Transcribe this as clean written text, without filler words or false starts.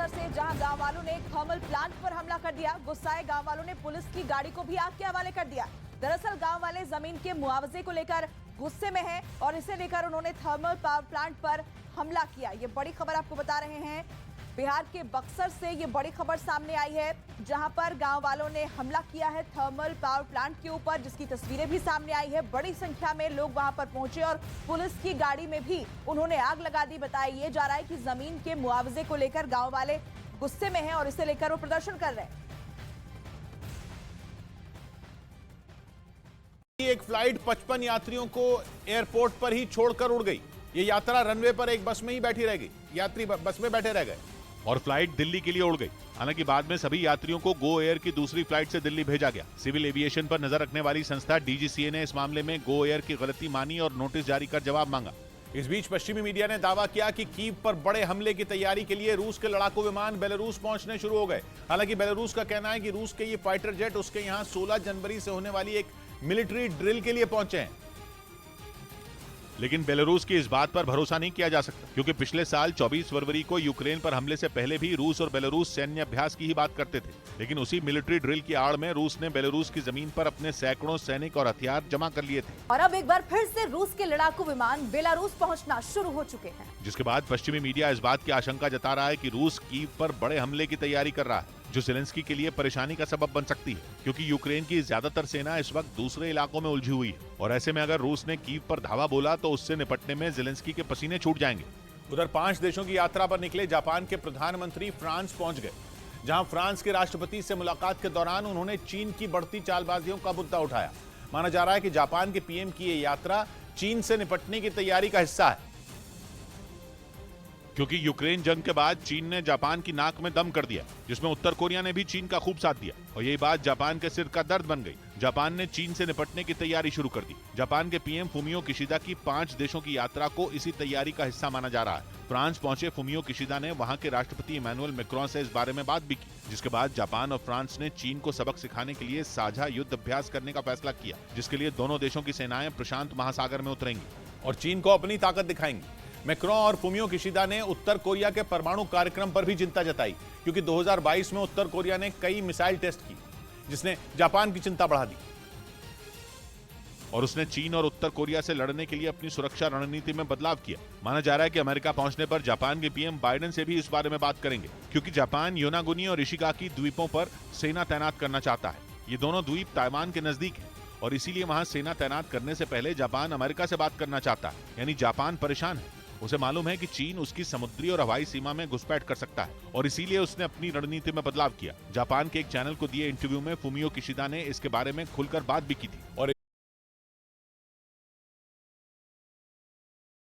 बक्सर से, जहां गांव वालों ने एक थर्मल प्लांट पर हमला कर दिया। गुस्साए गांव वालों ने पुलिस की गाड़ी को भी आग के हवाले कर दिया। दरअसल गांव वाले जमीन के मुआवजे को लेकर गुस्से में हैं और इसे लेकर उन्होंने थर्मल पावर प्लांट पर हमला किया। ये बड़ी खबर आपको बता रहे हैं, बिहार के बक्सर से ये बड़ी खबर सामने आई है, जहां पर गांव वालों ने हमला किया है थर्मल पावर प्लांट के ऊपर, जिसकी तस्वीरें भी सामने आई है। बड़ी संख्या में लोग वहां पर पहुंचे और पुलिस की गाड़ी में भी उन्होंने आग लगा दी। बताया ये जा रहा है कि जमीन के मुआवजे को लेकर गांव वाले गुस्से में हैं और इसे लेकर वो प्रदर्शन कर रहे हैं। एक फ्लाइट 55 यात्रियों को एयरपोर्ट पर ही छोड़कर उड़ गई। ये यात्रा रनवे पर एक बस में ही बैठी रह गई। यात्री बस में बैठे रह गए और फ्लाइट दिल्ली के लिए उड़ गई। हालांकि बाद में सभी यात्रियों को गो एयर की दूसरी फ्लाइट से दिल्ली भेजा गया। सिविल एविएशन पर नजर रखने वाली संस्था डीजीसीए ने इस मामले में गो एयर की गलती मानी और नोटिस जारी कर जवाब मांगा। इस बीच पश्चिमी मीडिया ने दावा किया कि कीव पर बड़े हमले की तैयारी के लिए रूस के लड़ाकू विमान बेलारूस पहुंचने शुरू हो गए। हालांकि बेलारूस का कहना है कि रूस के ये फाइटर जेट उसके यहां 16 जनवरी से होने वाली एक मिलिट्री ड्रिल के लिए पहुंचे हैं। लेकिन बेलारूस की इस बात पर भरोसा नहीं किया जा सकता, क्योंकि पिछले साल 24 फरवरी को यूक्रेन पर हमले से पहले भी रूस और बेलारूस सैन्य अभ्यास की ही बात करते थे। लेकिन उसी मिलिट्री ड्रिल की आड़ में रूस ने बेलारूस की जमीन पर अपने सैकड़ों सैनिक और हथियार जमा कर लिए थे। और अब एक बार फिर से रूस के लड़ाकू विमान बेलारूस पहुंचना शुरू हो चुके हैं, जिसके बाद पश्चिमी मीडिया इस बात की आशंका जता रहा है कि रूस कीव पर बड़े हमले की तैयारी कर रहा है, जो जेलेंस्की के लिए परेशानी का सबब बन सकती है, क्योंकि यूक्रेन की ज्यादातर सेना इस वक्त दूसरे इलाकों में उलझी हुई है। और ऐसे में अगर रूस ने कीव पर धावा बोला तो उससे निपटने में जेलेंस्की के पसीने छूट जाएंगे। उधर 5 देशों की यात्रा पर निकले जापान के प्रधानमंत्री फ्रांस पहुंच गए, जहां फ्रांस के राष्ट्रपति से मुलाकात के दौरान उन्होंने चीन की बढ़ती चालबाजियों का मुद्दा उठाया। माना जा रहा है कि जापान के पीएम की ये यात्रा चीन से निपटने की तैयारी का हिस्सा है, क्योंकि यूक्रेन जंग के बाद चीन ने जापान की नाक में दम कर दिया, जिसमें उत्तर कोरिया ने भी चीन का खूब साथ दिया और यही बात जापान के सिर का दर्द बन गई। जापान ने चीन से निपटने की तैयारी शुरू कर दी। जापान के पीएम फुमियो किशिदा की 5 देशों की यात्रा को इसी तैयारी का हिस्सा माना जा रहा है। फ्रांस पहुंचे फुमियो किशिदा ने वहां के राष्ट्रपति इमैनुअल मैक्रोन से इस बारे में बात भी की, जिसके बाद जापान और फ्रांस ने चीन को सबक सिखाने के लिए साझा युद्ध अभ्यास करने का फैसला किया, जिसके लिए दोनों देशों की सेनाएं प्रशांत महासागर में उतरेंगी और चीन को अपनी ताकत दिखाएंगी। मैक्रोन और फुमियो किशिदा ने उत्तर कोरिया के परमाणु कार्यक्रम पर भी चिंता जताई, क्योंकि 2022 में उत्तर कोरिया ने कई मिसाइल टेस्ट की, जिसने जापान की चिंता बढ़ा दी और उसने चीन और उत्तर कोरिया से लड़ने के लिए अपनी सुरक्षा रणनीति में बदलाव किया। माना जा रहा है कि अमेरिका पहुंचने पर जापान के पीएम बाइडेन से भी इस बारे में बात करेंगे, क्योंकि जापान योनागुनी और इशिगाकी द्वीपों पर सेना तैनात करना चाहता है। ये दोनों द्वीप ताइवान के नजदीक हैं और इसीलिए वहां सेना तैनात करने से पहले जापान अमेरिका से बात करना चाहता है। यानी जापान परेशान है। उसे मालूम है कि चीन उसकी समुद्री और हवाई सीमा में घुसपैठ कर सकता है और इसीलिए उसने अपनी रणनीति में बदलाव किया। जापान के एक चैनल को दिए इंटरव्यू में फुमियो किशिदा ने इसके बारे में खुलकर बात भी की थी और